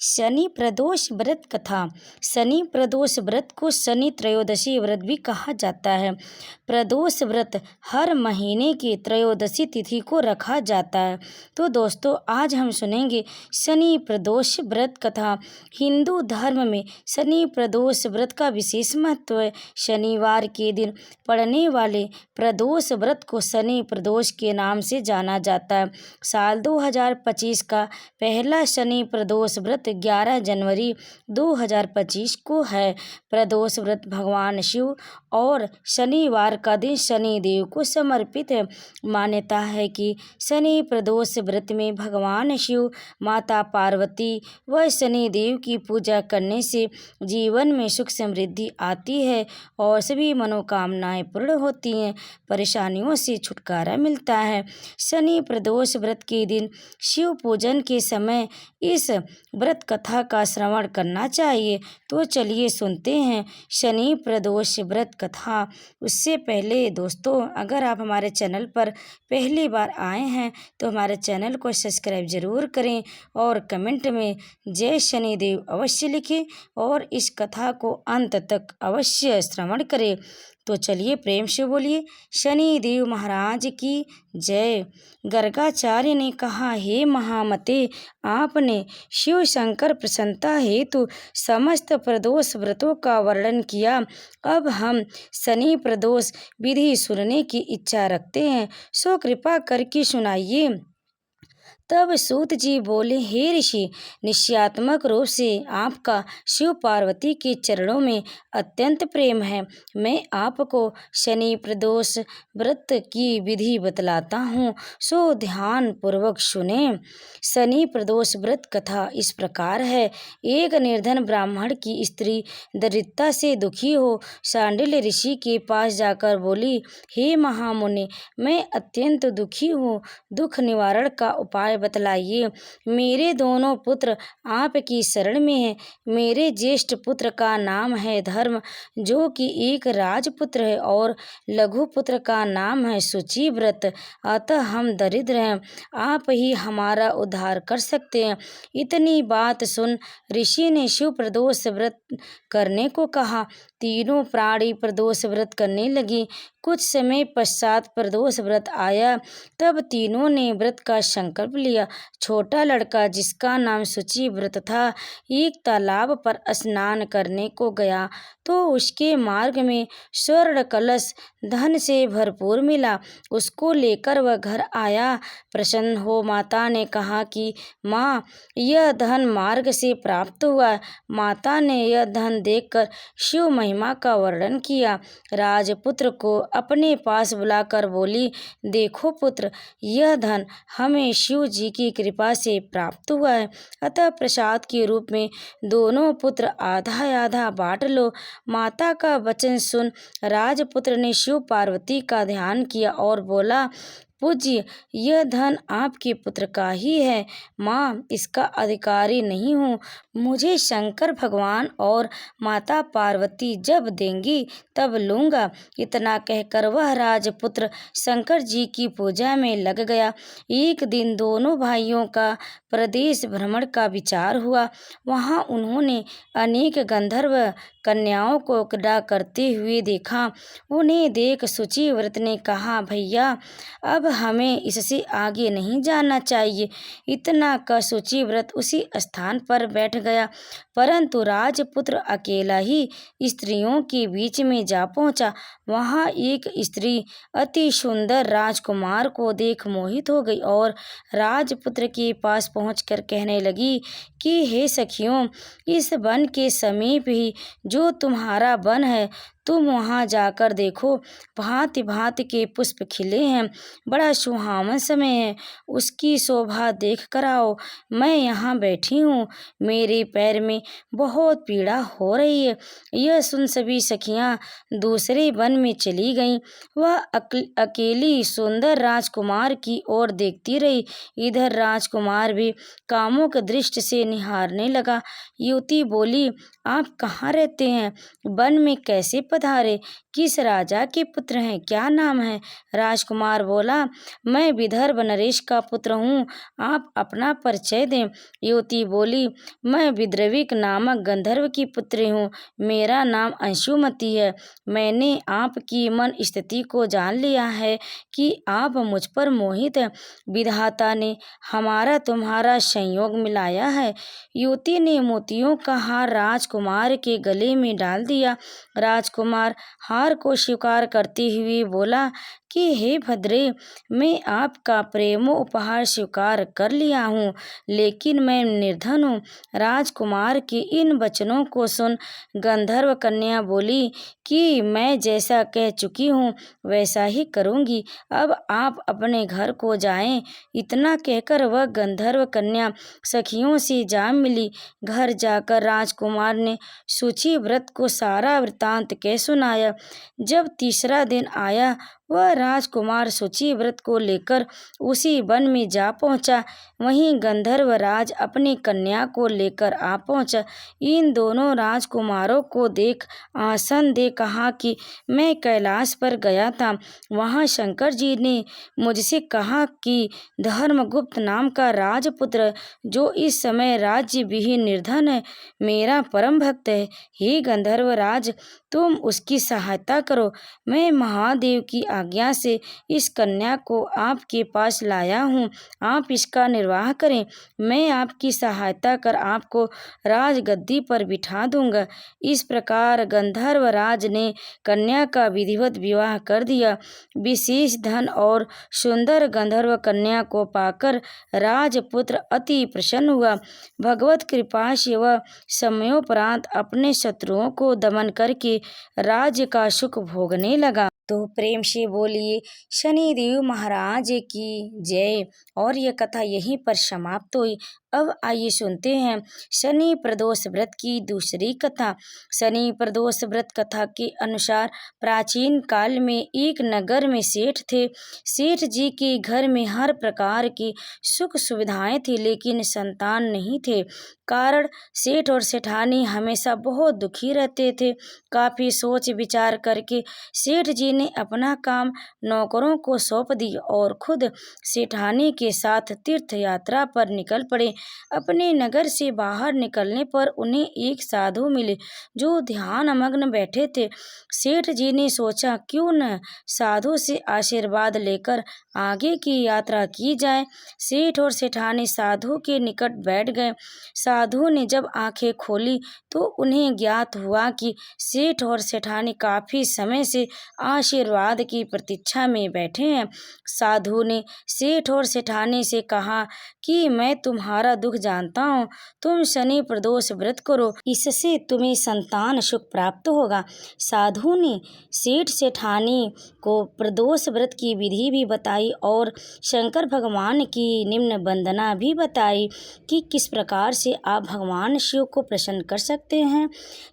शनि प्रदोष व्रत कथा। शनि प्रदोष व्रत को शनि त्रयोदशी व्रत भी कहा जाता है। प्रदोष व्रत हर महीने की त्रयोदशी तिथि को रखा जाता है। तो दोस्तों, आज हम सुनेंगे शनि प्रदोष व्रत कथा। हिंदू धर्म में शनि प्रदोष व्रत का विशेष महत्व है। शनिवार के दिन पड़ने वाले प्रदोष व्रत को शनि प्रदोष के नाम से जाना जाता है। साल 2025 का पहला शनि प्रदोष व्रत 11 जनवरी 2025 को है। प्रदोष व्रत भगवान शिव और शनिवार का दिन शनि देव को समर्पित है। मान्यता है कि शनि प्रदोष व्रत में भगवान शिव, माता पार्वती व शनि देव की पूजा करने से जीवन में सुख समृद्धि आती है और सभी मनोकामनाएं पूर्ण होती हैं, परेशानियों से छुटकारा मिलता है। शनि प्रदोष व्रत के दिन शिव पूजन के समय इस व्रत कथा का श्रवण करना चाहिए। तो चलिए सुनते हैं शनि प्रदोष व्रत कथा। उससे पहले दोस्तों, अगर आप हमारे चैनल पर पहली बार आए हैं तो हमारे चैनल को सब्सक्राइब जरूर करें और कमेंट में जय शनिदेव अवश्य लिखें और इस कथा को अंत तक अवश्य श्रवण करें। तो चलिए प्रेम से बोलिए शनि देव महाराज की जय। गर्गाचार्य ने कहा, हे महामते, आपने शिव शंकर प्रसन्नता हेतु समस्त प्रदोष व्रतों का वर्णन किया। अब हम शनि प्रदोष विधि सुनने की इच्छा रखते हैं, सो कृपा करके सुनाइए। तब सूत जी बोले, हे ऋषि, निश्चयात्मक रूप से आपका शिव पार्वती के चरणों में अत्यंत प्रेम है। मैं आपको शनि प्रदोष व्रत की विधि बतलाता हूँ, सो ध्यान पूर्वक सुने। शनि प्रदोष व्रत कथा इस प्रकार है। एक निर्धन ब्राह्मण की स्त्री दरिद्रता से दुखी हो शांडिल्य ऋषि के पास जाकर बोली, हे महामुनि, मैं अत्यंत दुखी हूँ, दुख निवारण का उपाय बतलाइए। मेरे दोनों पुत्र आपकी शरण में हैं। मेरे ज्येष्ठ पुत्र का नाम है धर्म, जो कि एक राजपुत्र है, और लघु पुत्र का नाम है शुचिव्रत। अतः हम दरिद्र हैं, आप ही हमारा उद्धार कर सकते हैं। इतनी बात सुन ऋषि ने शिव प्रदोष व्रत करने को कहा। तीनों प्राणी प्रदोष व्रत करने लगी। कुछ समय पश्चात प्रदोष व्रत आया। तब तीनों ने व्रत का संकल्प लिया। छोटा लड़का, जिसका नाम शुचिव्रत था, एक तालाब पर स्नान करने को गया तो उसके मार्ग में स्वर्ण कलश धन से भरपूर मिला। उसको लेकर वह घर आया। प्रसन्न हो माता ने कहा कि माँ, यह धन मार्ग से प्राप्त हुआ। माता ने यह धन देखकर शिव महिमा का वर्णन किया। राजपुत्र को अपने पास बुलाकर बोली, देखो पुत्र, यह धन हमें शिव जी की कृपा से प्राप्त हुआ है, अतः प्रसाद के रूप में दोनों पुत्र आधा आधा बांट लो। माता का वचन सुन राजपुत्र ने शिव पार्वती का ध्यान किया और बोला, पूज्य, यह धन आपके पुत्र का ही है। माँ, इसका अधिकारी नहीं हूँ, मुझे शंकर भगवान और माता पार्वती जब देंगी तब लूँगा। इतना कहकर वह राजपुत्र शंकर जी की पूजा में लग गया। एक दिन दोनों भाइयों का प्रदेश भ्रमण का विचार हुआ। वहाँ उन्होंने अनेक गंधर्व कन्याओं को क्रीड़ा करते हुए देखा। उन्हें देख शुचिव्रत ने कहा, भैया, अब हमें इससे आगे नहीं जाना चाहिए। इतना कह शुचिव्रत उसी स्थान पर बैठ गया, परंतु राजपुत्र अकेला ही स्त्रियों के बीच में जा पहुंचा। वहां एक स्त्री अति सुंदर राजकुमार को देख मोहित हो गई और राजपुत्र के पास पहुंचकर कहने लगी कि हे सखियों, इस वन के समीप ही जो तुम्हारा वन है, तुम वहां जाकर देखो। भांति भांति के पुष्प खिले हैं, बड़ा सुहावन समय है, उसकी शोभा देख कर आओ। मैं यहाँ बैठी हूँ, मेरे पैर में बहुत पीड़ा हो रही है। यह सुन सभी सखियाँ दूसरे वन में चली गईं। वह अकेली सुंदर राजकुमार की ओर देखती रही। इधर राजकुमार भी कामुक दृष्टि से निहारने लगा। युवती बोली, आप कहाँ रहते हैं? वन में कैसे पत्ते पधारे। किस राजा के पुत्र हैं, क्या नाम है? राजकुमार बोला, मैं विदर्भ नरेश का पुत्र हूँ, आप अपना परिचय दें। युवती बोली, मैं विद्रविक नामक गंधर्व की पुत्री हूँ, मेरा नाम अंशुमती है। मैंने आपकी मन स्थिति को जान लिया है कि आप मुझ पर मोहित हैं। विधाता ने हमारा तुम्हारा संयोग मिलाया है। युवती ने मोतियों का हार राजकुमार के गले में डाल दिया। राजकुमार हार को स्वीकार करते हुए बोला कि हे भद्रे, मैं आपका प्रेमो उपहार स्वीकार कर लिया हूँ, लेकिन मैं निर्धन हूँ। राजकुमार के इन वचनों को सुन गंधर्व कन्या बोली कि मैं जैसा कह चुकी हूँ वैसा ही करूँगी, अब आप अपने घर को जाएं। इतना कहकर वह गंधर्व कन्या सखियों से जा मिली। घर जाकर राजकुमार ने सूची व्रत को सारा वृतांत कह सुनाया। जब तीसरा दिन आया, वह राजकुमार सूची व्रत को लेकर उसी वन में जा पहुंचा। वहीं गंधर्व राज अपनी कन्या को लेकर आ पहुंचा। इन दोनों राजकुमारों को देख आसन दे कहा कि मैं कैलाश पर गया था, वहां शंकर जी ने मुझसे कहा कि धर्मगुप्त नाम का राजपुत्र, जो इस समय राज्य विहीन निर्धन है, मेरा परम भक्त है। हे गंधर्व राज, तुम उसकी सहायता करो। मैं महादेव की आज्ञा से इस कन्या को आपके पास लाया हूँ, आप इसका निर्वाह करें। मैं आपकी सहायता कर आपको राजगद्दी पर बिठा दूंगा। इस प्रकार गंधर्व राज ने कन्या का विधिवत विवाह कर दिया। विशेष धन और सुंदर गंधर्व कन्या को पाकर राजपुत्र अति प्रसन्न हुआ। भगवत कृपा से वह समयोपरांत अपने शत्रुओं को दमन करके राज्य का सुख भोगने लगा। तो प्रेम से बोलिए शनिदेव महाराज की जय। और यह कथा यहीं पर समाप्त हुई। अब आइए सुनते हैं शनि प्रदोष व्रत की दूसरी कथा। शनि प्रदोष व्रत कथा के अनुसार प्राचीन काल में एक नगर में सेठ थे। सेठ जी के घर में हर प्रकार की सुख सुविधाएं थी, लेकिन संतान नहीं थे। कारण सेठ और सेठानी हमेशा बहुत दुखी रहते थे। काफी सोच विचार करके सेठ जी ने अपना काम नौकरों को सौंप दी और खुद सेठानी के साथ तीर्थ यात्रा पर निकल पड़े। अपने नगर से बाहर निकलने पर उन्हें एक साधु मिले जो ध्यान मग्न बैठे थे। सेठ जी ने सोचा क्यों न साधु से आशीर्वाद लेकर आगे की यात्रा की जाए। सेठ और सेठानी साधु के निकट बैठ गए। साधु ने जब आंखें खोली तो उन्हें ज्ञात हुआ कि सेठ और सेठानी काफी समय से आशीर्वाद की प्रतीक्षा में बैठे हैं। साधु ने सेठ और सेठानी से कहा कि मैं तुम्हारा दुख जानता हूँ, तुम शनि प्रदोष व्रत करो, इससे तुम्हें संतान सुख प्राप्त होगा। साधु ने सेठ सेठानी को प्रदोष व्रत की विधि भी बताई और शंकर भगवान की निम्न वंदना भी बताई कि किस प्रकार से आप भगवान शिव को प्रसन्न कर सकते हैं।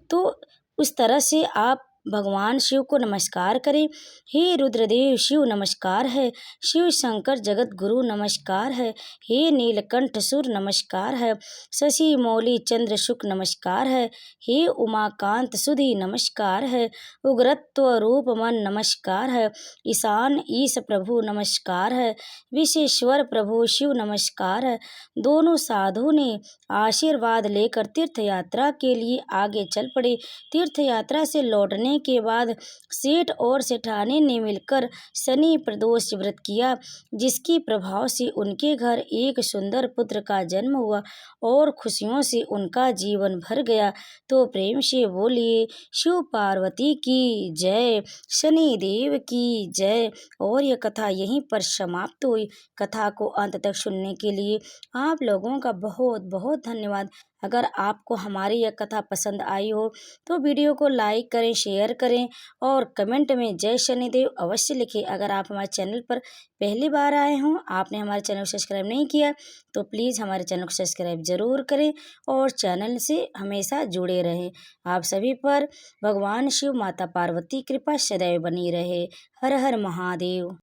तो उस तरह से आप भगवान शिव को नमस्कार करें। हे रुद्रदेव शिव नमस्कार है, शिव शंकर जगत गुरु नमस्कार है, हे नीलकंठ सुर नमस्कार है, शशि मौली चंद्र शुक नमस्कार है, हे उमाकांत सुधि नमस्कार है, उग्रत्व रूप मन नमस्कार है, ईशान ईश प्रभु नमस्कार है, विशेश्वर प्रभु शिव नमस्कार है। दोनों साधु ने आशीर्वाद लेकर तीर्थ यात्रा के लिए आगे चल पड़े। तीर्थ यात्रा से लौटने के बाद सेठ और सेठानी ने मिलकर शनि प्रदोष व्रत किया, जिसके प्रभाव से उनके घर एक सुंदर पुत्र का जन्म हुआ और खुशियों से उनका जीवन भर गया। तो प्रेम से बोलिए शिव पार्वती की जय, शनि देव की जय। और यह कथा यहीं पर समाप्त हुई। कथा को अंत तक सुनने के लिए आप लोगों का बहुत बहुत धन्यवाद। अगर आपको हमारी यह कथा पसंद आई हो तो वीडियो को लाइक करें, शेयर करें और कमेंट में जय शनिदेव अवश्य लिखें। अगर आप हमारे चैनल पर पहली बार आए हों, आपने हमारे चैनल को सब्सक्राइब नहीं किया, तो प्लीज़ हमारे चैनल को सब्सक्राइब ज़रूर करें और चैनल से हमेशा जुड़े रहें। आप सभी पर भगवान शिव माता पार्वती कृपा सदैव बनी रहे। हर हर महादेव।